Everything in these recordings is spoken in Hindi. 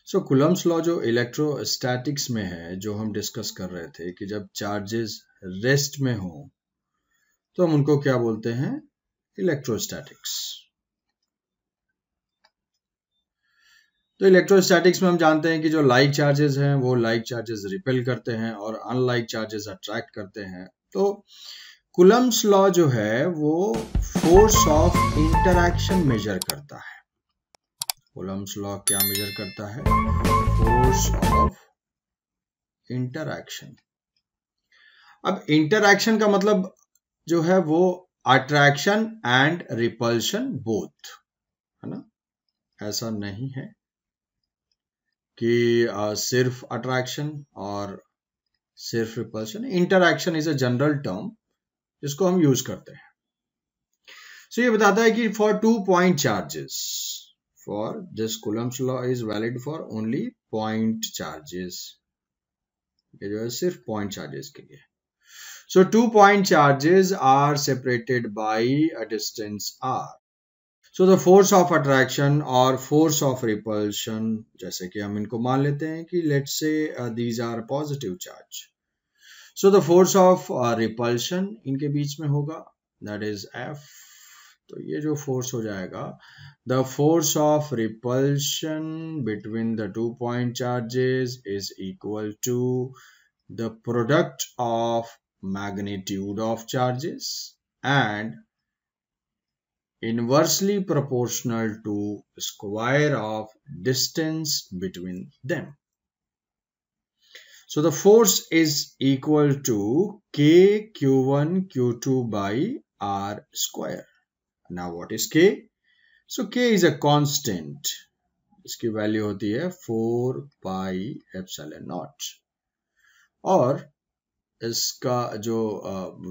सो कुलम्स लॉ जो इलेक्ट्रोस्टैटिक्स में है, जो हम डिस्कस कर रहे थे कि जब चार्जेस रेस्ट में हो तो हम उनको क्या बोलते हैं, इलेक्ट्रोस्टैटिक्स। तो इलेक्ट्रोस्टैटिक्स में हम जानते हैं कि जो लाइक चार्जेस हैं वो लाइक चार्जेस रिपेल करते हैं और अनलाइक चार्जेस अट्रैक्ट करते हैं। तो कुलम्स लॉ जो है वो फोर्स ऑफ इंटरैक्शन मेजर करता है। कुलम्स लॉ क्या मेजर करता है, फोर्स ऑफ इंटरैक्शन। अब इंटरैक्शन का मतलब जो है वो अट्रैक्शन एंड रिपल्शन बोथ, है ना। ऐसा नहीं है कि सिर्फ अट्रैक्शन और सिर्फ repulsion. Interaction is a general term जिसको हम यूज करते हैं। सो ये बताता है कि for 2 point charges, for this Coulomb's law is valid for only point charges. ये जो है सिर्फ पॉइंट चार्जेस के लिए। So 2 point charges are separated by a distance r. So the force of attraction और force of repulsion, जैसे कि हम इनको मान लेते हैं कि let's say these are positive charge. So the force of repulsion इनके बीच में होगा, that is F. तो ये जो force हो जाएगा, the force of repulsion between the 2 point charges is equal to the product of magnitude of charges and inversely proportional to square of distance between them. So the force is equal to K Q1 Q2 by R square. Now what is K? So K is a constant. इसकी वैल्यू होती है 4 pi epsilon naught. और इसका जो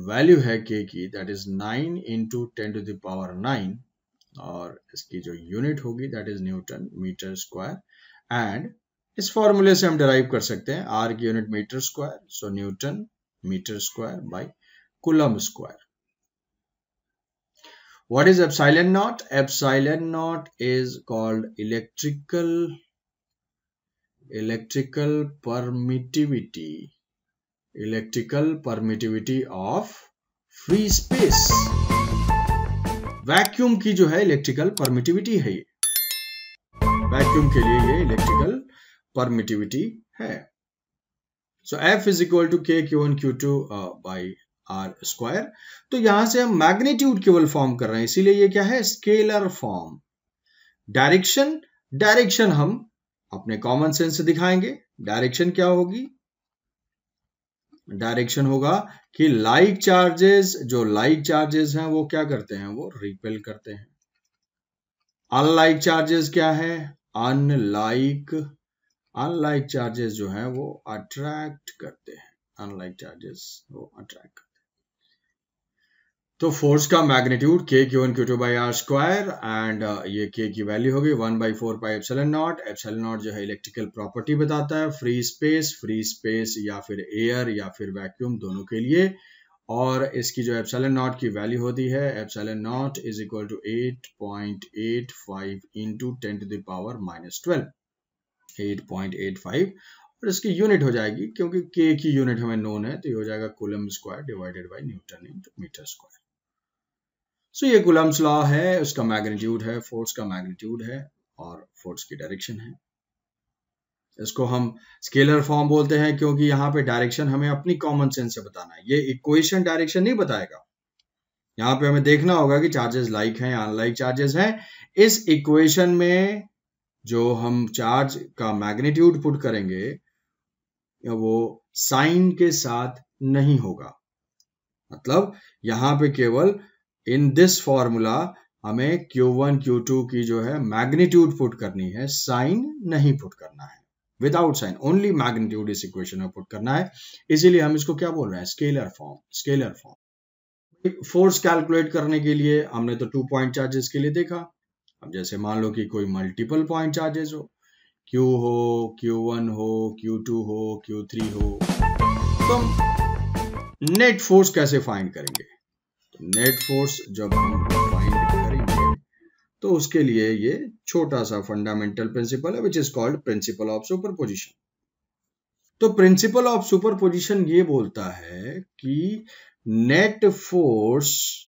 वैल्यू है k की, that is 9 into 10 to the power 9, और इसकी जो यूनिट होगी that is newton metre square. And इस फॉर्मूले से हम डिराइव कर सकते हैं r की unit metre square, so newton metre square by coulomb square. What is epsilon naught? Epsilon naught is called electrical permittivity of free space. Vacuum की जो है इलेक्ट्रिकल परमिटिविटी है, ये वैक्यूम के लिए ये इलेक्ट्रिकल परमिटिविटी है। So F is equal to K Q1 Q2 by R square. तो यहां से हम मैग्नीट्यूड केवल फॉर्म कर रहे हैं, इसीलिए ये क्या है, स्केलर फॉर्म। डायरेक्शन हम अपने कॉमन सेंस से दिखाएंगे। डायरेक्शन क्या होगी? डायरेक्शन होगा कि लाइक चार्जेस हैं वो क्या करते हैं, वो रिपेल करते हैं। अनलाइक चार्जेस क्या है? अनलाइक चार्जेस जो है वो अट्रैक्ट करते हैं। तो फोर्स का magnitude K Q1 Q2 by R square, and ये K की वैल्यू होगी 1/4 pi epsilon naught. Epsilon not जो है इलेक्ट्रिकल प्रॉपर्टी बताता है फ्री स्पेस या फिर एयर या फिर वैक्यूम दोनों के लिए। और इसकी जो एप्सिलॉन नॉट की वैल्यू होती है, epsilon naught is equal to 8.85 into 10 to the power -12, 8.85, और इसकी यूनिट हो जाएगी, क्योंकि K की यूनिट हमें नोन है, तो ये हो जाएगा coulomb square divided by newton into metre square. So ये कूलम्ब्स लॉ है, उसका मैग्नीट्यूड है, फोर्स का मैग्नीट्यूड है और फोर्स की डायरेक्शन है। इसको हम स्केलर फॉर्म बोलते हैं क्योंकि यहाँ पे डायरेक्शन हमें अपनी कॉमन सेंस से बताना है, ये इक्वेशन डायरेक्शन नहीं बताएगा। यहाँ पे हमें देखना होगा कि चार्जेस लाइक हैं या अनलाइक चार्जेस हैं। इस इक्वेशन में जो हम चार्ज का मैग्नीट्यूड पुट करेंगे वो साइन के साथ नहीं होगा, मतलब यहाँ पे केवल इन दिस फॉर्मूला हमें Q1 Q2 की जो है मैग्नीट्यूड पुट करनी है, साइन नहीं पुट करना है। विदाउट साइन, ओनली मैग्नीट्यूड इस इक्वेशन में पुट करना है, इसीलिए हम इसको क्या बोल रहे हैं, स्केलर फॉर्म। फोर्स कैलकुलेट करने के लिए हमने तो 2 पॉइंट चार्जेस के लिए देखा। अब जैसे मान लो कि कोई मल्टीपल पॉइंट चार्जेस हो, Q हो, Q1 हो, Q2 हो, Q3 हो, तो हम नेट फोर्स कैसे फाइंड करेंगे? तो नेट फोर्स जब हम फाइंड करेंगे तो तो उसके लिए ये छोटा सा फंडामेंटल प्रिंसिपल है which is called principle of superposition. तो प्रिंसिपल ऑफ सुपरपोजिशन ये बोलता है कि net force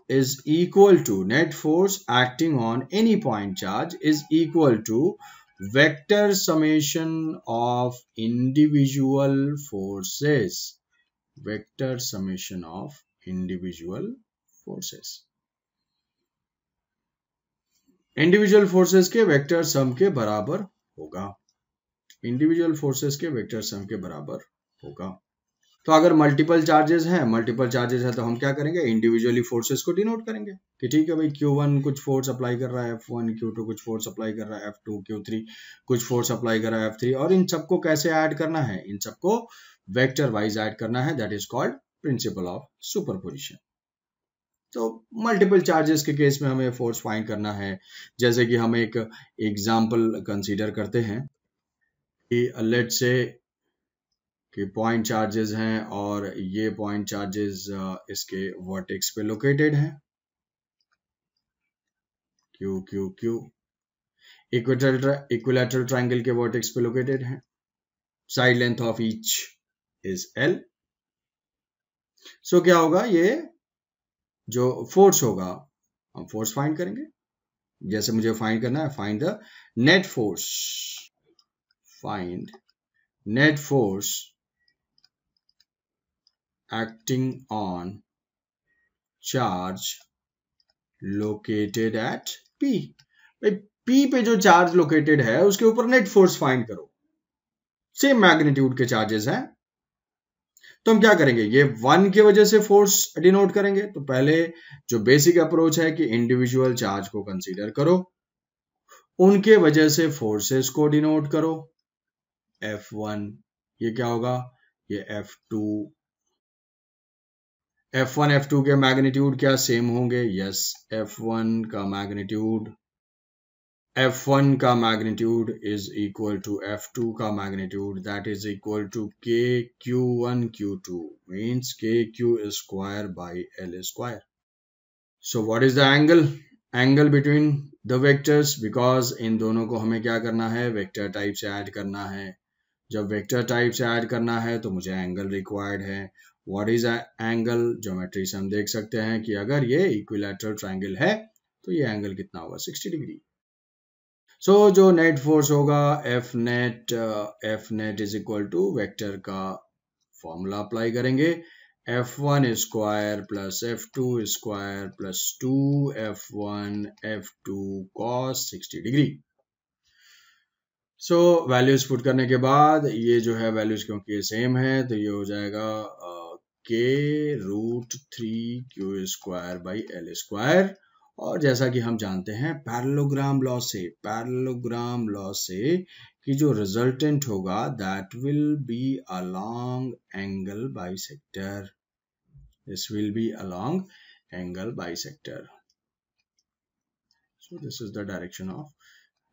is equal to net force acting on any point charge is equal to vector summation of individual forces. Vector summation of individual forces. Individual forces के वेक्टर सम के बराबर होगा। इंडिविजुअल फोर्सेस के वेक्टर सम के बराबर होगा। तो अगर मल्टीपल चार्जेस हैं तो हम क्या करेंगे, इंडिविजुअली फोर्सेस को डिनोट करेंगे कि ठीक है भाई Q1 कुछ फोर्स अप्लाई कर रहा है, F1 Q2 कुछ फोर्स अप्लाई कर रहा है, F2 Q3 कुछ फोर्स अप्लाई कर रहा है, F3, और इन सबको कैसे ऐड करना है, इन सबको वेक्टर वाइज ऐड करना है। That is called principle of superposition. तो मल्टीपल चार्जेस के केस में हमें फोर्स फाइंड करना है। जैसे कि हम एक एग्जाम्पल कंसीडर करते हैं कि लेट्स से कि पॉइंट चार्जेस हैं और ये पॉइंट चार्जेस इसके वर्टेक्स पे लोकेटेड हैं, Q Q Q। Equilateral triangle के वर्टेक्स पे लोकेटेड हैं। Side length of each is L। सो क्या होगा, ये जो फोर्स होगा हम फोर्स फाइंड करेंगे। जैसे मुझे फाइंड करना है, find the net force, find net force acting on charge located at P। भाई P पे जो चार्ज लोकेटेड है उसके ऊपर नेट फोर्स फाइंड करो। सेम मैग्नीट्यूड के चार्जेस हैं, तो हम क्या करेंगे, ये 1 की वजह से फोर्स डिनोट करेंगे। तो पहले जो बेसिक अप्रोच है कि इंडिविजुअल चार्ज को कंसीडर करो, उनके वजह से फोर्सेस को डिनोट करो। F1 ये क्या होगा, ये F2, F1 F2 के मैग्नीट्यूड क्या सेम होंगे, यस। F1 का magnitude is equal to F2 का magnitude, that is equal to K Q1 Q2 means KQ square by L square. So what is the angle between the vectors, because इन दोनों को हमें क्या करना है, वेक्टर टाइप से ऐड करना है। जब वेक्टर टाइप से ऐड करना है तो मुझे एंगल रिक्वायर्ड है। व्हाट इज एंगल, ज्योमेट्री से हम देख सकते हैं कि अगर ये इक्विलैटरल ट्रायंगल है तो ये एंगल कितना होगा, 60 डिग्री। सो जो नेट फोर्स होगा F net is equal to vector का फॉर्मूला अप्लाई करेंगे, F1 square plus F2 square plus 2F1 F2 cos 60 degree. So values put करने के बाद ये जो है वैल्यूज क्योंकि ये सेम है तो ये हो जाएगा K√3Q square by L square. और जैसा कि हम जानते हैं पैरेललोग्राम लॉ से कि जो रिजल्टेंट होगा that will be along angle bisector, this will be along angle bisector. So this is the direction of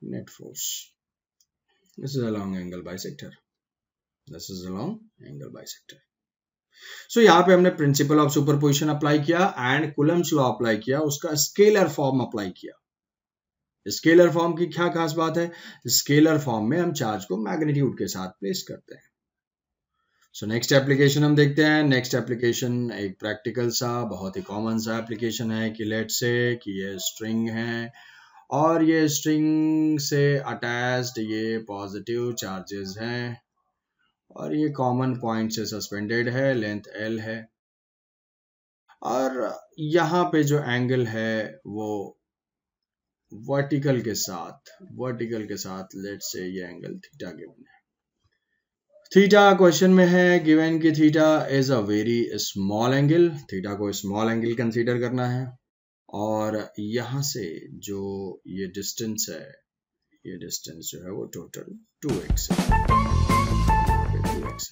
net force, this is along angle bisector, this is along angle bisector। so यहाँ पे हमने प्रिंसिपल ऑफ सुपरपोजिशन अप्लाई किया एंड कूलम्स लॉ अप्लाई किया, उसका स्केलर फॉर्म अप्लाई किया। स्केलर फॉर्म की क्या खास बात है, स्केलर फॉर्म में हम चार्ज को मैग्नीट्यूड के साथ प्लेस करते हैं। सो नेक्स्ट एप्लीकेशन हम देखते हैं। नेक्स्ट एप्लीकेशन एक प्रैक्टिकल सा बहुत ही कॉमन सा एप्लीकेशन है कि लेट्स से कि ये स्ट्रिंग है और ये स्ट्रिंग से अटैच्ड ये पॉजिटिव चार्जेस हैं और ये कॉमन पॉइंट से सस्पेंडेड है, लेंथ L है और यहाँ पे जो एंगल है वो वर्टिकल के साथ लेट्स से ये एंगल थीटा गिवन है। थीटा क्वेश्चन में है गिवन कि theta is a very small angle, theta को स्मॉल एंगल कंसीडर करना है और यहाँ से जो ये डिस्टेंस है, ये डिस्टेंस जो है वो टोटल 2x है, 2x।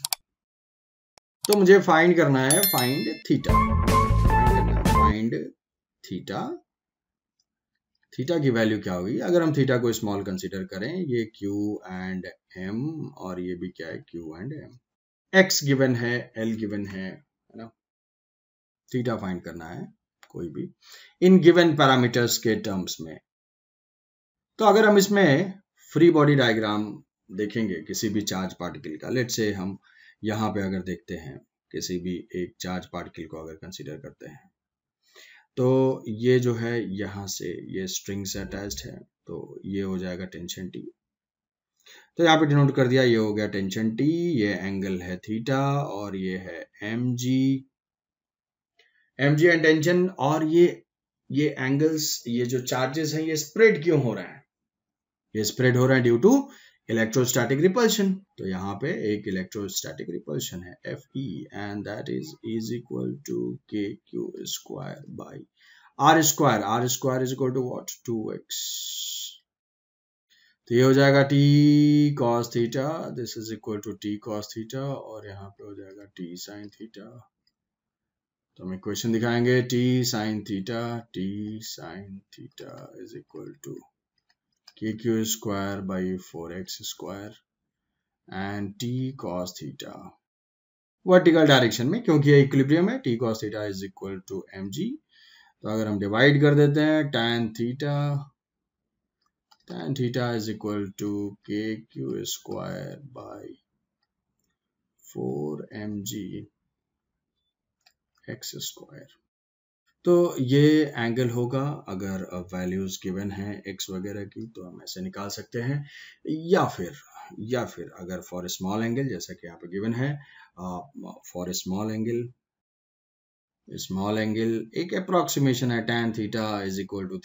तो मुझे फाइंड करना है फाइंड थीटा, थीटा की वैल्यू क्या होगी अगर हम थीटा को स्मॉल कंसीडर करें। ये Q एंड M और ये भी क्या है Q and M, X given है, L गिवन है ना। थीटा फाइंड करना है, कोई भी इन गिवन पैरामीटर्स के टर्म्स में। तो अगर हम इसमें फ्री बॉडी डायग्राम देखेंगे किसी भी चार्ज पार्टिकल का, लेट्स से हम यहाँ पे अगर देखते हैं किसी भी एक चार्ज पार्टिकल को अगर कंसीडर करते हैं, तो ये जो है यहाँ से ये स्ट्रिंग से अटैच्ड है, तो ये हो जाएगा टेंशन टी। तो यहाँ पे डिनोट कर दिया, ये हो गया टेंशन टी, ये एंगल है थीटा और ये है mg एंड टेंशन। और ये एंगल्स, ये जो चार्जेस हैं ये स्प्रेड क्यों हो रहे हैं? ये स्प्रेड हो रहे हैं ड्यू टू इलेक्ट्रोस्टैटिक रिपल्शन। तो यहाँ पे एक इलेक्ट्रोस्टैटिक रिपल्शन है Fe and that is equal to kq square by r square is equal to what? 2x। तो ये हो जाएगा t cos theta, this is equal to t cos theta, और यहाँ पे हो जाएगा t sin थीटा। तो हम इक्वेशन दिखाएंगे, t sin theta is equal to kq square by 4x square and t cos theta vertical direction में, क्योंकि ये इक्विलिब्रियम है। t cos theta is equal to mg। तो अगर हम डिवाइड कर देते हैं, tan theta is equal to kq square by 4mg x square. तो ये एंगल होगा, अगर वैल्यूज गिवन है x वगैरह की तो हम ऐसे निकाल सकते हैं, या फिर अगर फॉर स्मॉल एंगल, जैसा कि यहाँ पे गिवन है, फॉर स्मॉल एंगल एक अप्रोक्सीमेशन है, tan theta is equal to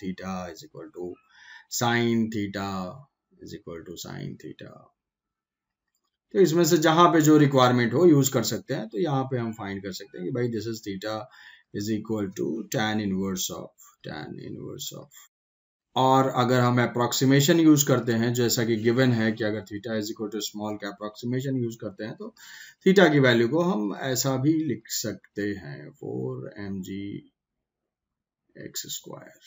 sin theta is equal to sin theta. तो इसमें से जहां पे जो रिक्वायरमेंट हो यूज कर सकते हैं। तो यहाँ पे हम फाइंड कर सकते हैं कि भाई this is theta is equal to tan inverse of. और अगर हम अप्रोक्सीमेशन यूज करते हैं, जैसा कि गिवन है कि अगर theta is equal to small का अप्रोक्सीमेशन यूज करते हैं, तो थीटा की वैल्यू को हम ऐसा भी लिख सकते हैं, 4mg x स्क्वायर।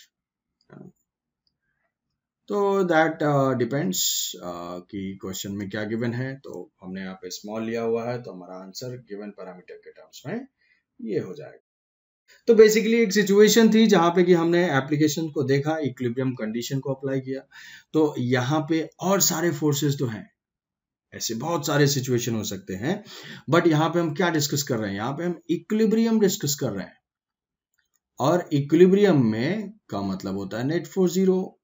तो दैट डिपेंड्स कि क्वेश्चन में क्या गिवन है। तो हमने यहाँ पे स्मॉल लिया हुआ है, तो हमारा आंसर गिवन पैरामीटर के टर्म्स में ये हो जाएगा। तो बेसिकली एक सिचुएशन थी जहां पे कि हमने एप्लीकेशन को देखा, इक्विलिब्रियम कंडीशन को अप्लाई किया। तो यहाँ पे और सारे फोर्सेस तो हैं, ऐसे बहुत सारे सिचुएशन हो सकते हैं, बट यहाँ पे हम क्या डिस्कस कर रहे हैं? यहाँ पे हम इक्विलिब्रियम डिस्कस कर रहे हैं, और इक्विलिब्रियम में का मतलब होता है नेट फोर्स 0,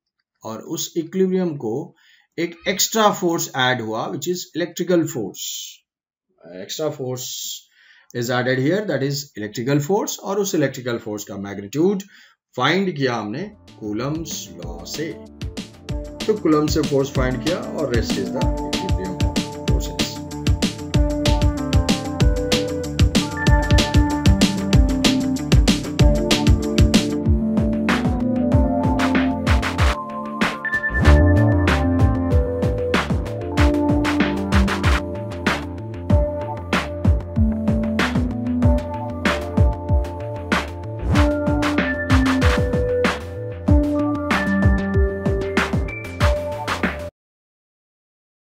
और उस इक्विलिब्रियम को एक एक्स्ट्रा फोर्स ऐड हुआ, which is electrical force. Extra force is added here, that is electrical force, और उस electrical force का मैग्नीट्यूड फाइंड किया हमने कूलम्स लॉ से। तो कूलम्स से फोर्स फाइंड किया और रेस्ट इज द